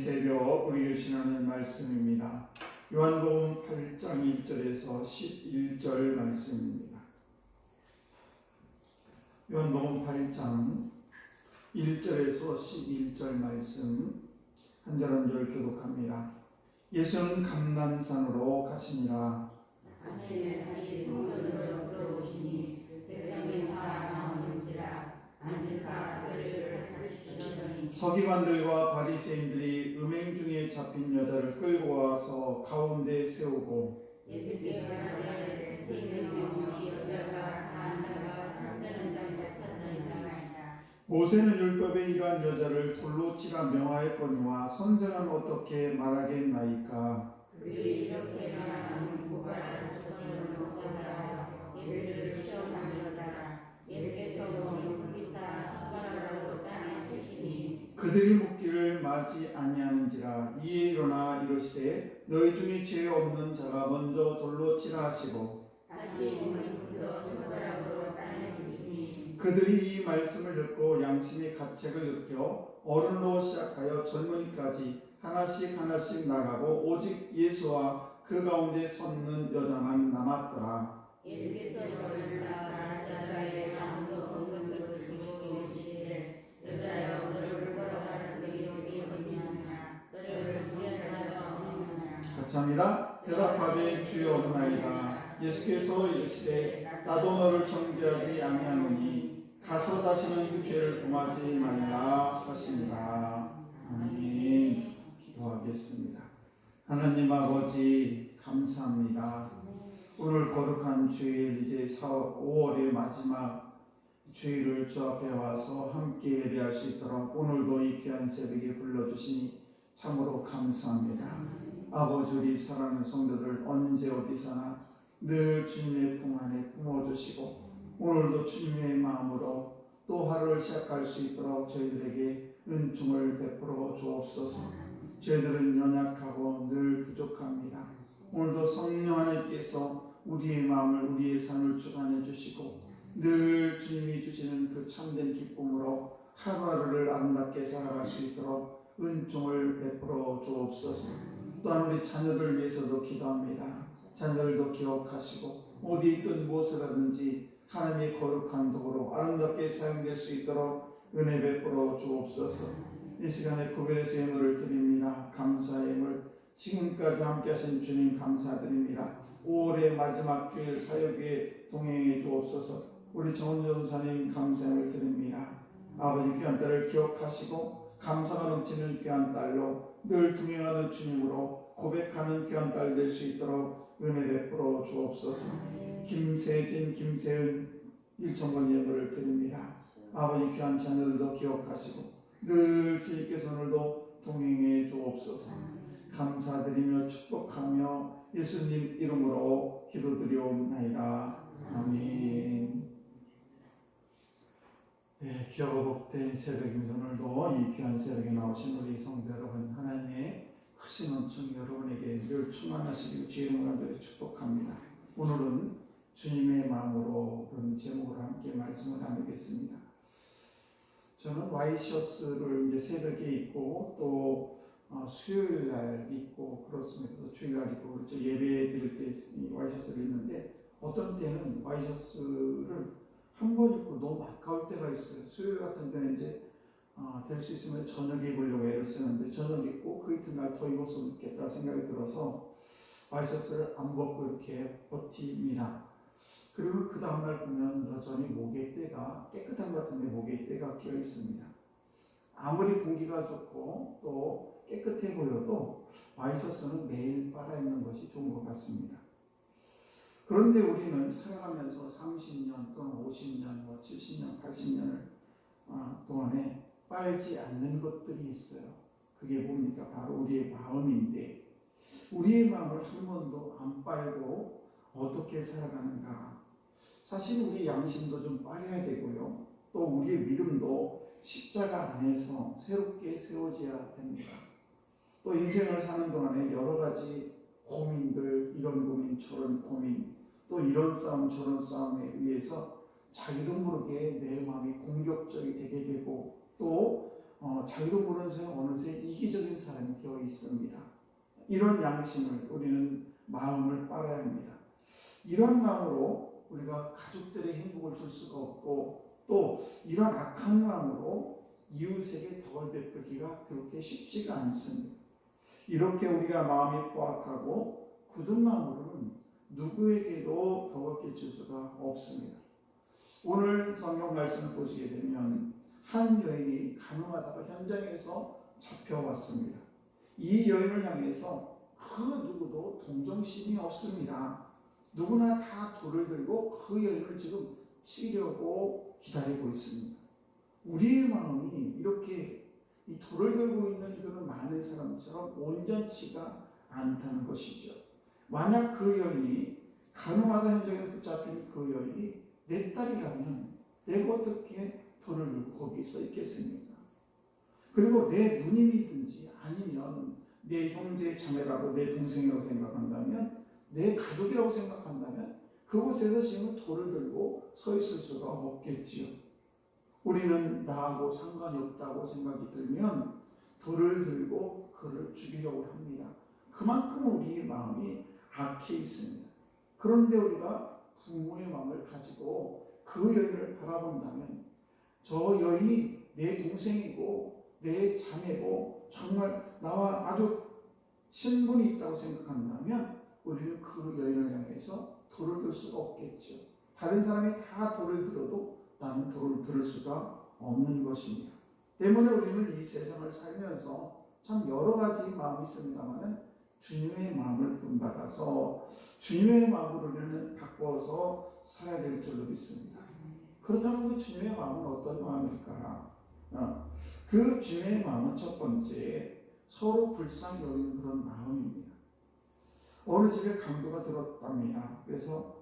새벽 우리 주신 하나님 말씀입니다. 요한복음 8장 1절에서 11절 말씀입니다. 요한복음 8장 1절에서 11절 말씀 한 절 한 절 교독합니다. 예수는 감난산으로 가시니라. 아침에 다시 성전으로 들어오시니 백성이 다 나오는지라 앉으사 그를 가르치시더니 서기관들과 바리새인들이 음행 중에 잡힌 여자를 끌고 와서 가운데 세우고 예수께서 가라사대 선생님이 이 여자가 나가 남자는 잡혔나이다. 모세는 율법에 이러한 여자를 돌로 치라 명하였거니와 선생은 어떻게 말하겠나이까? 그들이 이렇게 말하는 고발할 조건을 놓고자 예수를 시험하려다가 예수께서 손을 굽히사 숟가락으로 땅에 쓰시니 그들이 묻기를 마지 아니하는지라. 이에 일어나 이르시되 너희 중에 죄 없는 자가 먼저 돌로 치라 하시고 다시 손을 굽혀 숟가락으로 땅에 쓰시니 그들이 이 말씀을 듣고 양심의 가책을 느껴 어른으로 시작하여 젊은이까지 하나씩 하나씩 나가고 오직 예수와 그 가운데 섰는 여자만 남았더라. 예수께서 손을 들사 여자의 아무도 없는 것을 보시고 이르시되 여자여 너를 보러 가는 길이 어디냐 너를 지은 자가 없느냐. 같이 합니다. 대답하되 주여 없나이다. 예수께서 이르시되 나도 너를 정죄하지 아니하노니 가서 다시는 죄를 범하지 말라 하시니라. 아멘. 기도하겠습니다. 하나님 아버지 감사합니다. 오늘 거룩한 주일 이제 5월의 마지막 주일을 주 앞에 와서 함께 예배할 수 있도록 오늘도 이 귀한 새벽에 불러주시니 참으로 감사합니다. 아버지 우리 사랑하는 성도들 언제 어디서나 늘 주님의 품 안에 품어주시고 오늘도 주님의 마음으로 또 하루를 시작할 수 있도록 저희들에게 은총을 베풀어 주옵소서. 저희들은 연약하고 늘 부족합니다. 오늘도 성령 하나님께서 우리의 마음을 우리의 삶을 주관해 주시고 늘 주님이 주시는 그 참된 기쁨으로 하루하루를 아름답게 살아갈 수 있도록 은총을 베풀어 주옵소서. 또한 우리 자녀들 위해서도 기도합니다. 자녀들도 기억하시고 어디 있든 무엇을 하든지 하나님의 거룩한 도구로 아름답게 사용될 수 있도록 은혜 베풀어 주옵소서. 이 시간에 구별해서 예물을 드립니다. 감사의 예물 지금까지 함께 하신 주님 감사드립니다. 5월의 마지막 주일 사역에 동행해 주옵소서. 우리 정은정 전사님 감사를 드립니다. 아버지 귀한 딸을 기억하시고 감사가 넘치는 귀한 딸로 늘 동행하는 주님으로 고백하는 귀한 딸 될 수 있도록 은혜 베풀어 주옵소서. 김세진, 김세은 1,000번 예물을 드립니다. 아버지 귀한 자녀들도 기억하시고 늘 주님께서 오늘도 동행해 주옵소서. 감사드리며 축복하며 예수님 이름으로 기도드리옵나이다. 아멘. 네, 귀하고 복된 새벽입니다. 오늘도 이 귀한 새벽에 나오신 우리 성도 여러분, 하나님의 크신 은총이 여러분에게 늘 충만하시길 주의 이름으로 간절히 축복합니다. 오늘은 주님의 마음으로 그런 제목으로 함께 말씀을 나누겠습니다. 저는 와이셔츠를 이제 새벽에 입고 또 수요일 날 입고 그렇습니다. 또 주일 날 입고 그렇죠. 예배 드릴 때 와이셔츠를 입는데 어떤 때는 와이셔츠를 한 번 입고 너무 아까울 때가 있어요. 수요일 같은 때는 이제 될 수 있으면 저녁에 입으려고 애를 쓰는데 저녁 입고 그 이튿날 더 입었으면 좋겠다 생각이 들어서 와이셔츠를 안 벗고 이렇게 버팁니다. 그리고 그 다음날 보면 여전히 목에 때가 깨끗한 것 같은데 목에 때가 끼어 있습니다. 아무리 공기가 좋고 또 깨끗해 보여도 와이셔츠는 매일 빨아입는 것이 좋은 것 같습니다. 그런데 우리는 살아가면서 30년 또는 50년, 70년, 80년을 동안에 빨지 않는 것들이 있어요. 그게 뭡니까? 바로 우리의 마음인데 우리의 마음을 한 번도 안 빨고 어떻게 살아가는가? 사실 우리 양심도 좀 빨아야 되고요. 또 우리의 믿음도 십자가 안에서 새롭게 세워져야 됩니다. 또 인생을 사는 동안에 여러 가지 고민들, 이런 고민, 저런 고민, 또 이런 싸움, 저런 싸움에 의해서 자기도 모르게 내 마음이 공격적이 되게 되고 또 자기도 모르는 사이 어느새 이기적인 사람이 되어 있습니다. 이런 양심을 우리는 마음을 빨아야 합니다. 이런 마음으로 우리가 가족들의 행복을 줄 수가 없고 또 이런 악한 마음으로 이웃에게 덕을 베풀기가 그렇게 쉽지가 않습니다. 이렇게 우리가 마음이 포악하고 굳은 마음으로는 누구에게도 덕을 끼칠 수가 없습니다. 오늘 성경 말씀을 보시게 되면 한 여인이 간음하다가 현장에서 잡혀왔습니다. 이 여인을 향해서 그 누구도 동정심이 없습니다. 누구나 다 돌을 들고 그 여인을 지금 치려고 기다리고 있습니다. 우리의 마음이 이렇게 이 돌을 들고 있는 그런 많은 사람처럼 온전치가 않다는 것이죠. 만약 그 여인이 간음하다 현장에 붙잡힌 그 여인이 내 딸이라면 내가 어떻게 돌을 들고 거기 서 있겠습니까? 그리고 내 누님이든지 아니면 내 형제 자매라고 내 동생이라고 생각한다면 내 가족이라고 생각한다면 그곳에서 지금 돌을 들고 서 있을 수가 없겠지요. 우리는 나하고 상관이 없다고 생각이 들면 돌을 들고 그를 죽이려고 합니다. 그만큼 우리의 마음이 악해 있습니다. 그런데 우리가 부모의 마음을 가지고 그 여인을 바라본다면 저 여인이 내 동생이고 내 자매고 정말 나와 아주 친분이 있다고 생각한다면 우리는 그 여인을 향해서 돌을 들 수가 없겠죠. 다른 사람이 다 돌을 들어도 나는 돌을 들을 수가 없는 것입니다. 때문에 우리는 이 세상을 살면서 참 여러 가지 마음이 있습니다만 주님의 마음을 본받아서 주님의 마음으로 우리는 바꿔서 살아야 될 줄로 믿습니다. 그렇다면 그 주님의 마음은 어떤 마음일까? 그 주님의 마음은 첫 번째 서로 불쌍히 여기는 그런 마음입니다. 어느 집에 강도가 들었답니다. 그래서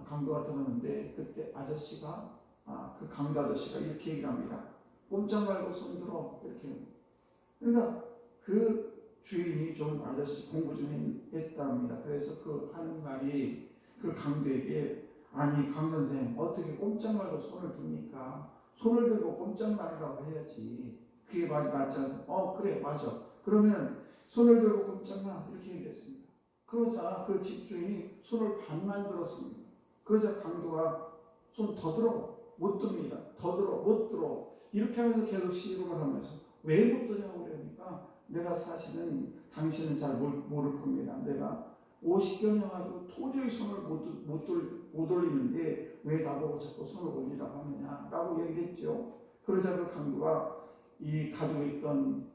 강도가 들었는데 그때 아저씨가 그 강도 아저씨가 이렇게 얘기를 합니다. 꼼짝 말고 손 들어 이렇게. 그러니까 그 주인이 좀 아저씨 공부 좀 했답니다. 그래서 그 하는 말이 그 강도에게 아니 강 선생 어떻게 꼼짝 말고 손을 듭니까? 손을 들고 꼼짝 말으라고 해야지. 그게 맞지 않습니까? 그래 맞아. 그러면 손을 들고 꼼짝 마 이렇게 얘기했습니다. 그러자 그 집주인이 손을 반만 들었습니다. 그러자 강도가 손 더 들어 못 듭니다. 더 들어 못 들어 이렇게 하면서 계속 씨름을 하면서 왜 못 드냐고 그러니까 내가 사실은 당신은 잘 모를 겁니다. 내가 50견여 가지고 도저히 손을 못 올리는데 왜 나보고 자꾸 손을 올리라고 하느냐라고 얘기했죠. 그러자 그 강도가 이 가지고 있던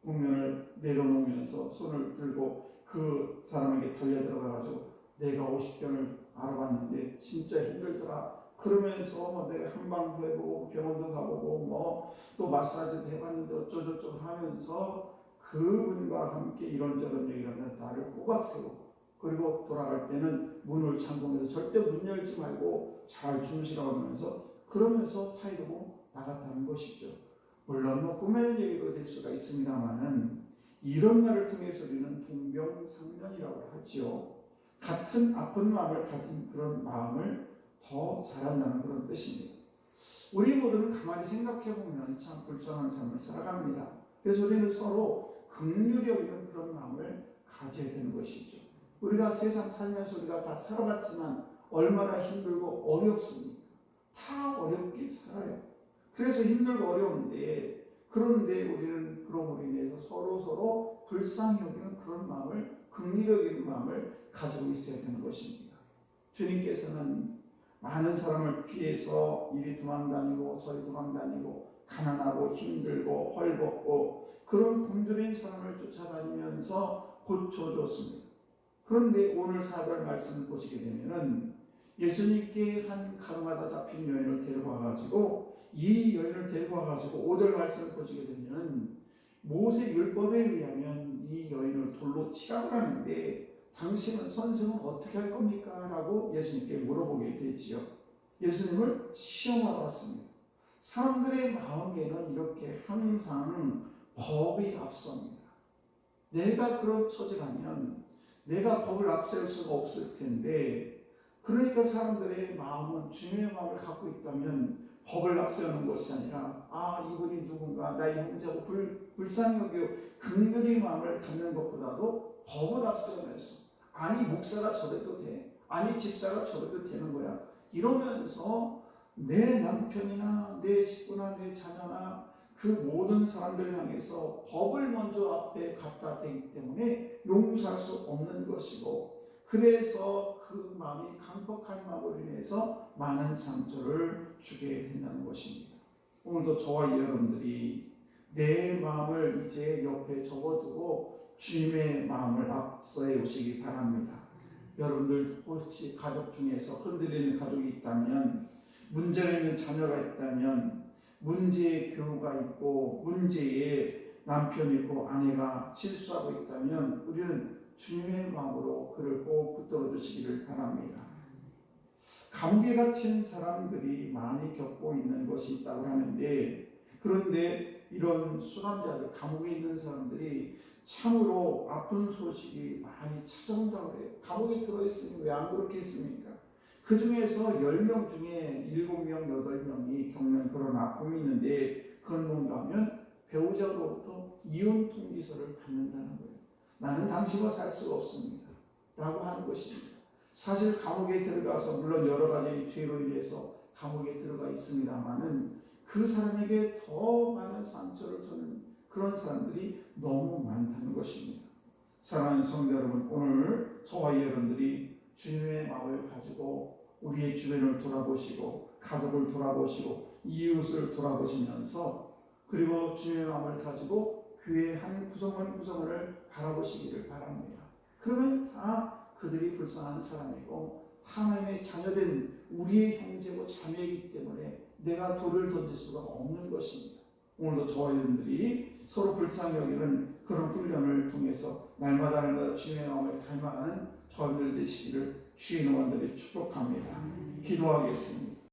국면을 내려놓으면서 손을 들고 그 사람에게 달려들어가지고 내가 50견을 알아봤는데 진짜 힘들더라. 그러면서 내가 한방도 해보고 병원도 가보고 또 마사지도 해봤는데 어쩌고저쩌고 하면서 그분과 함께 이런저런 얘기를 하면서 나를 꼬박 세우고 그리고 돌아갈 때는 문을 잠그면서 절대 문 열지 말고 잘 주무시라고 하면서 그러면서 타이르고 나갔다는 것이죠. 물론 꿈에는 얘기가 될 수가 있습니다만은 이런 말을 통해서 우리는 동병상련이라고 하지요. 같은 아픈 마음을 가진 그런 마음을 더 잘한다는 그런 뜻입니다. 우리 모두는 가만히 생각해보면 참 불쌍한 삶을 살아갑니다. 그래서 우리는 서로 긍휼히 여기는 그런 마음을 가져야 되는 것이죠. 우리가 세상 살면서 우리가 다 살아봤지만 얼마나 힘들고 어렵습니까? 다 어렵게 살아요. 그래서 힘들고 어려운데 그런데 우리는 그런 으로 인해서 서로 불쌍히 여기는 그런 마음을 긍휼히 여기는 마음을 가지고 있어야 되는 것입니다. 주님께서는 많은 사람을 피해서 이리 도망다니고 저리 도망다니고 가난하고 힘들고 헐벗고 그런 굶주린 사람을 쫓아다니면서 고쳐줬습니다. 그런데 오늘 4절 말씀을 보시게 되면은 예수님께 한 가늠하다 잡힌 여인을 데리고 와가지고 이 여인을 데리고 와가지고 5절 말씀을 보시게 되면은 모세 율법에 의하면 이 여인을 돌로 치라고 하는데 당신은 선생은 어떻게 할 겁니까? 라고 예수님께 물어보게 되지요. 예수님을 시험하러 왔습니다. 사람들의 마음에는 이렇게 항상 법이 앞섭니다. 내가 그런 처지라면 내가 법을 앞세울 수가 없을 텐데 그러니까 사람들의 마음은 주님의 마음을 갖고 있다면 법을 앞세우는 것이 아니라 이분이 누군가 나의 형제고 불쌍히 여기고 긍휼의 마음을 갖는 것보다도 법을 앞세우면서 목사가 저래도 돼, 집사가 저래도 되는 거야 이러면서 내 남편이나 내 식구나 내 자녀나 그 모든 사람들 향해서 법을 먼저 앞에 갖다 대기 때문에 용서할 수 없는 것이고, 그래서 그 마음이 강팍한 마음으로 인해서 많은 상처를 주게 된다는 것입니다. 오늘도 저와 여러분들이 내 마음을 이제 옆에 접어두고 주님의 마음을 앞서에 오시기 바랍니다. 여러분들 혹시 가족 중에서 흔들리는 가족이 있다면, 문제가 있는 자녀가 있다면, 문제의 교우가 있고 문제의 남편이고 아내가 실수하고 있다면 우리는 주님의 마음으로 그를 꼭 붙들어 주시기를 바랍니다. 감옥에 갇힌 사람들이 많이 겪고 있는 것이 있다고 하는데, 그런데 이런 수감자들, 감옥에 있는 사람들이 참으로 아픈 소식이 많이 찾아온다고 그래요. 감옥에 들어있으니 왜 안 그렇게 했습니까? 그 중에서 10명 중에 7명, 8명이 겪는 그런 아픔이 있는데, 그건 뭔가 하면 배우자로부터 이혼 통지서를 받는다는 거예요. 나는 당신과 살 수가 없습니다 라고 하는 것입니다. 사실 감옥에 들어가서 물론 여러 가지 죄로 인해서 감옥에 들어가 있습니다만은 그 사람에게 더 많은 상처를 주는 그런 사람들이 너무 많다는 것입니다. 사랑하는 성도 여러분, 오늘 저와 여러분들이 주님의 마음을 가지고 우리의 주변을 돌아보시고 가족을 돌아보시고 이웃을 돌아보시면서, 그리고 주님의 마음을 가지고 교회 한 구성원 구성원을 바라보시기를 바랍니다. 그러면 다 그들이 불쌍한 사람이고 하나님의 자녀된 우리의 형제고 자매이기 때문에 내가 돌을 던질 수가 없는 것입니다. 오늘도 저와 여러분들이 서로 불쌍히 여기는 그런 훈련을 통해서 날마다 주님의 마음을 닮아가는 저희들 되시기를 주의 영원들이 축복합니다. 기도하겠습니다.